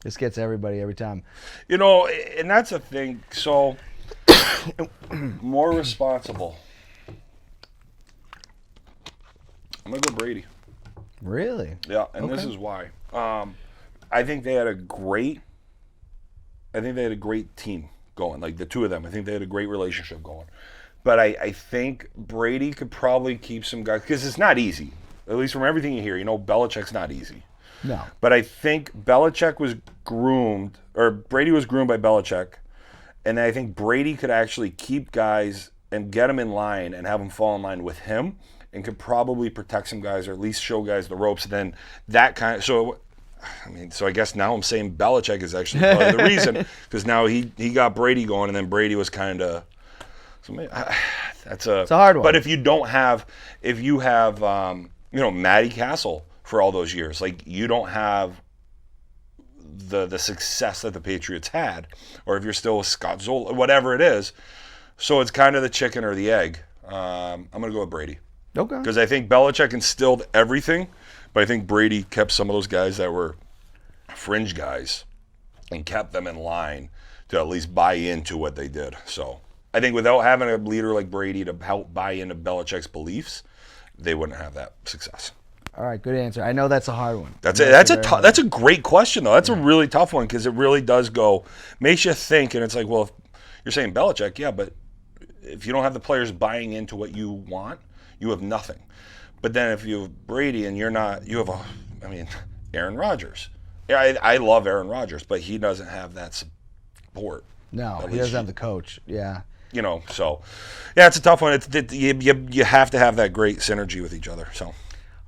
This gets everybody every time. And that's a thing. So, more responsible. I'm going to go Brady. Really? Yeah, and this is why. I think they had a great team going, like the two of them. I think they had a great relationship going. But I think Brady could probably keep some guys, because it's not easy. At least from everything you hear, Belichick's not easy. No. But I think Brady was groomed by Belichick, and I think Brady could actually keep guys and get them in line and have them fall in line with him, and could probably protect some guys or at least show guys the ropes. And then that kind of so I guess now I'm saying Belichick is actually part of the reason, because now he got Brady going, and then Brady was kind of. So maybe, it's a hard one. But if you have Matty Castle for all those years, like, you don't have the success that the Patriots had, or if you're still with Scott Zola, whatever it is. So it's kind of the chicken or the egg. I'm gonna go with Brady. Okay. Because I think Belichick instilled everything, but I think Brady kept some of those guys that were fringe guys and kept them in line to at least buy into what they did. So I think without having a leader like Brady to help buy into Belichick's beliefs, they wouldn't have that success. All right, good answer. I know that's a hard one. That's a great question though. That's a really tough one because it really does makes you think, and it's like, well, if you're saying Belichick, yeah, but if you don't have the players buying into what you want, you have nothing. But then if you have Brady and Aaron Rodgers. Yeah, I love Aaron Rodgers, but he doesn't have that support. No, he doesn't have the coach. Yeah. So yeah, it's a tough one. You have to have that great synergy with each other. So.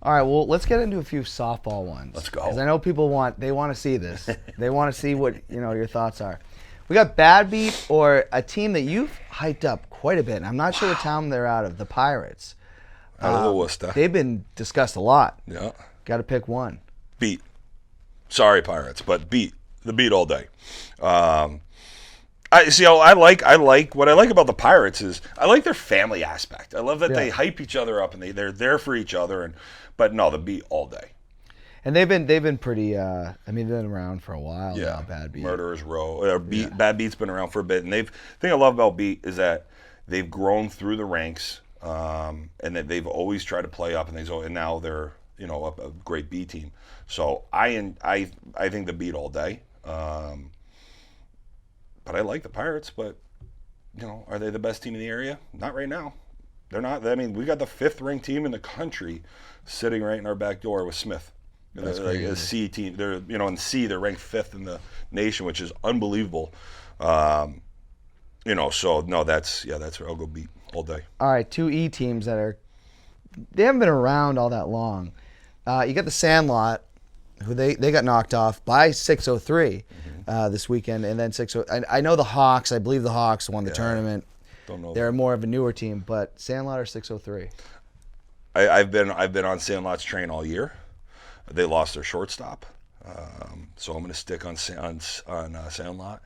All right, well, let's get into a few softball ones. Let's go. Because I know people want to see this. They want to see what your thoughts are. We got Bad Beat or a team that you've hyped up quite a bit. And I'm not sure what town they're out of. The Pirates. Out of Worcester. They've been discussed a lot. Yeah. Got to pick one. Beat. Sorry, Pirates, but beat. The beat all day. I like what I like about the Pirates is I like their family aspect. I love that they hype each other up and they're there for each other. But no, the beat all day. And they've been pretty. They've been around for a while now. Bad Beat. Murderers Row. Bad Beat's been around for a bit, and the thing I love about Beat is that they've grown through the ranks, and that they've always tried to play up, and now they're a great B team. So I think the Beat all day. But I like the Pirates, but are they the best team in the area? Not right now. They're not. I mean, we got the 5th ranked team in the country sitting right in our back door with Smith. That's like a C team. They're in C. They're ranked 5th in the nation, which is unbelievable. So no, that's where I'll go Beat all day. All right, 2 E teams they haven't been around all that long. You got the Sandlot, who they got knocked off by 603 this weekend, and then 6-0. I know the Hawks. I believe the Hawks won the tournament. Don't know. They're more of a newer team, but Sandlot are 603. I've been on Sandlot's train all year. They lost their shortstop, so I'm going to stick on Sandlot.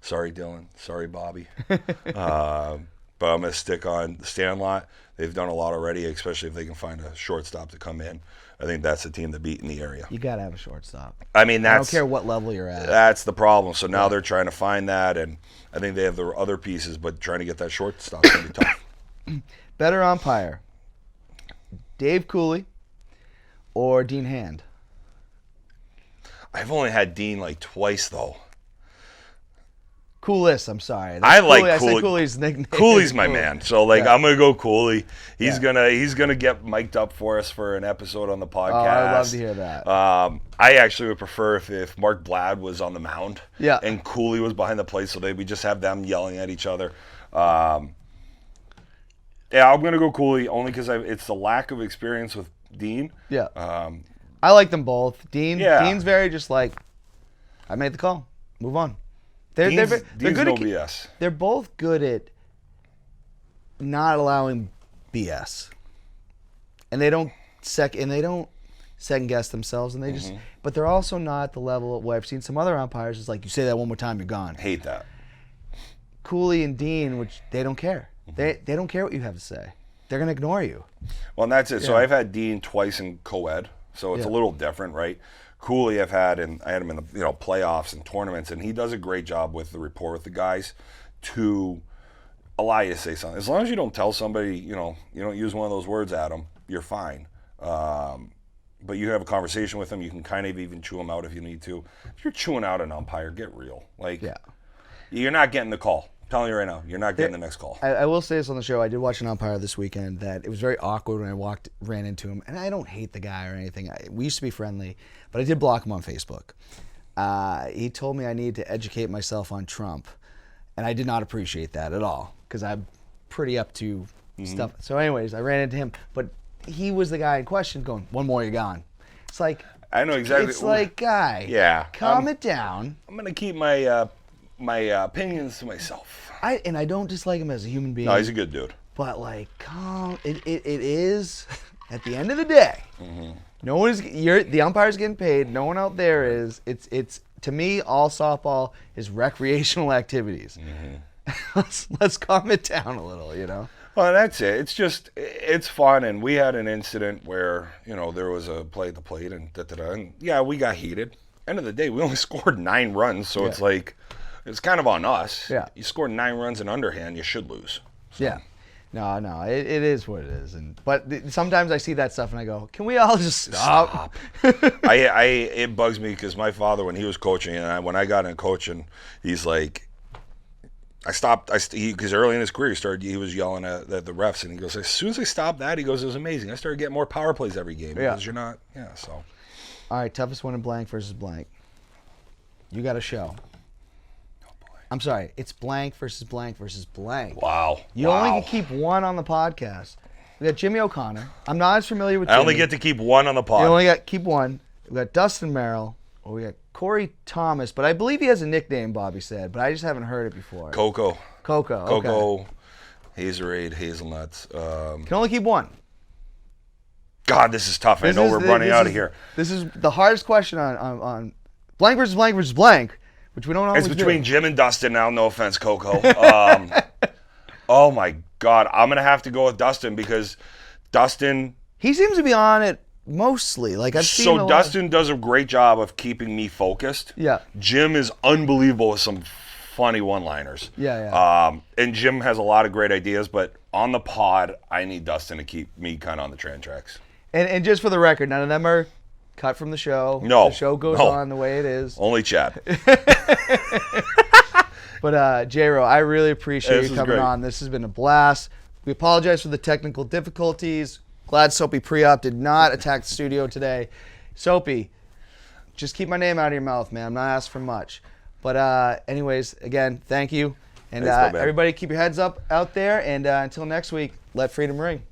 Sorry, Dylan. Sorry, Bobby. But I'm going to stick on Sandlot. They've done a lot already, especially if they can find a shortstop to come in. I think that's the team to beat in the area. You got to have a shortstop. I mean, I don't care what level you're at. That's the problem. So now they're trying to find that, and I think they have the other pieces, but trying to get that shortstop is going to be tough. Better umpire, Dave Cooley or Dean Hand? I've only had Dean like twice, though. Coolest, I'm sorry. I like Cooley. Cooley. I said Cooley's nickname. Cooley's my man. So I'm gonna go Cooley. He's gonna get mic'd up for us for an episode on the podcast. Oh, I'd love to hear that. I actually would prefer if Mark Blad was on the mound. Yeah. And Cooley was behind the plate, so we just have them yelling at each other. I'm gonna go Cooley only because it's the lack of experience with Dean. Yeah. I like them both. Dean's very just like, I made the call. Move on. They're good no at BS. They're both good at not allowing BS, and they don't second guess themselves, and they just. But they're also not at the level of what I've seen some other umpires. Is like, you say that one more time, you're gone. Hate that. Cooley and Dean, which they don't care. They don't care what you have to say. They're gonna ignore you. Well, and that's it. Yeah. So I've had Dean twice in co-ed, so it's a little different, right? Cooley I had him in the playoffs and tournaments, and he does a great job with the rapport with the guys to allow you to say something. As long as you don't tell somebody, you don't use one of those words at them, you're fine. But you have a conversation with them, you can kind of even chew them out if you need to. If you're chewing out an umpire, get real. You're not getting the call. I'm telling you right now, you're not getting the next call. I will say this on the show. I did watch an umpire this weekend that it was very awkward when I ran into him. And I don't hate the guy or anything. We used to be friendly, but I did block him on Facebook. He told me I needed to educate myself on Trump. And I did not appreciate that at all because I'm pretty up to stuff. So anyways, I ran into him. But he was the guy in question going, one more, you're gone. It's like, I know exactly. It's like, guy, calm it down. I'm going to keep my opinions to myself. I don't dislike him as a human being. No, he's a good dude. But it is at the end of the day. No one is. The umpire's getting paid. No one out there is. It's to me, all softball is recreational activities. Let's calm it down a little, Well, Well, that's it. It's fun, and we had an incident where there was a play at the plate, and and yeah, we got heated. End of the day, we only scored 9 runs, so it's like it's kind of on us. Yeah, you scored 9 runs in underhand, you should lose. So. Yeah, no, it is what it is, but sometimes I see that stuff and I go, can we all just stop? It bugs me because my father, when he was coaching, and when I got in coaching, he's like. I stopped. Because early in his career, he was yelling at the refs, and he goes, "As soon as I stopped that, he goes, it was amazing. I started getting more power plays every game because you're not, So, all right, toughest one in blank versus blank. You got a show. Oh boy. I'm sorry, it's blank versus blank versus blank. Wow. You only can keep one on the podcast. We got Jimmy O'Connor. I'm not as familiar with. Jimmy. I only get to keep one on the pod. You only keep one. We got Dustin Merrill. Or we got Corey Thomas, but I believe he has a nickname, Bobby said, but I just haven't heard it before. Coco, okay. Hazelade, hazelnuts. Can only keep one. God, this is tough. I know we're running out of here. This is the hardest question on blank versus blank versus blank, which we don't always do. It's between Jim and Dustin now. No offense, Coco. Oh my God, I'm gonna have to go with Dustin because Dustin. He seems to be on it. Mostly, like I've seen. So Dustin does a great job of keeping me focused. Yeah. Jim is unbelievable with some funny one-liners. Yeah. And Jim has a lot of great ideas, but on the pod, I need Dustin to keep me kind of on the train tracks. And just for the record, none of them are cut from the show. No. The show goes on the way it is. Only Chad. But J-Ro, I really appreciate you coming on. This has been a blast. We apologize for the technical difficulties. Glad Soapy Pre-Op did not attack the studio today. Soapy, just keep my name out of your mouth, man. I'm not asking for much. But anyways, again, thank you. And Thanks, everybody keep your heads up out there. And until next week, let freedom ring.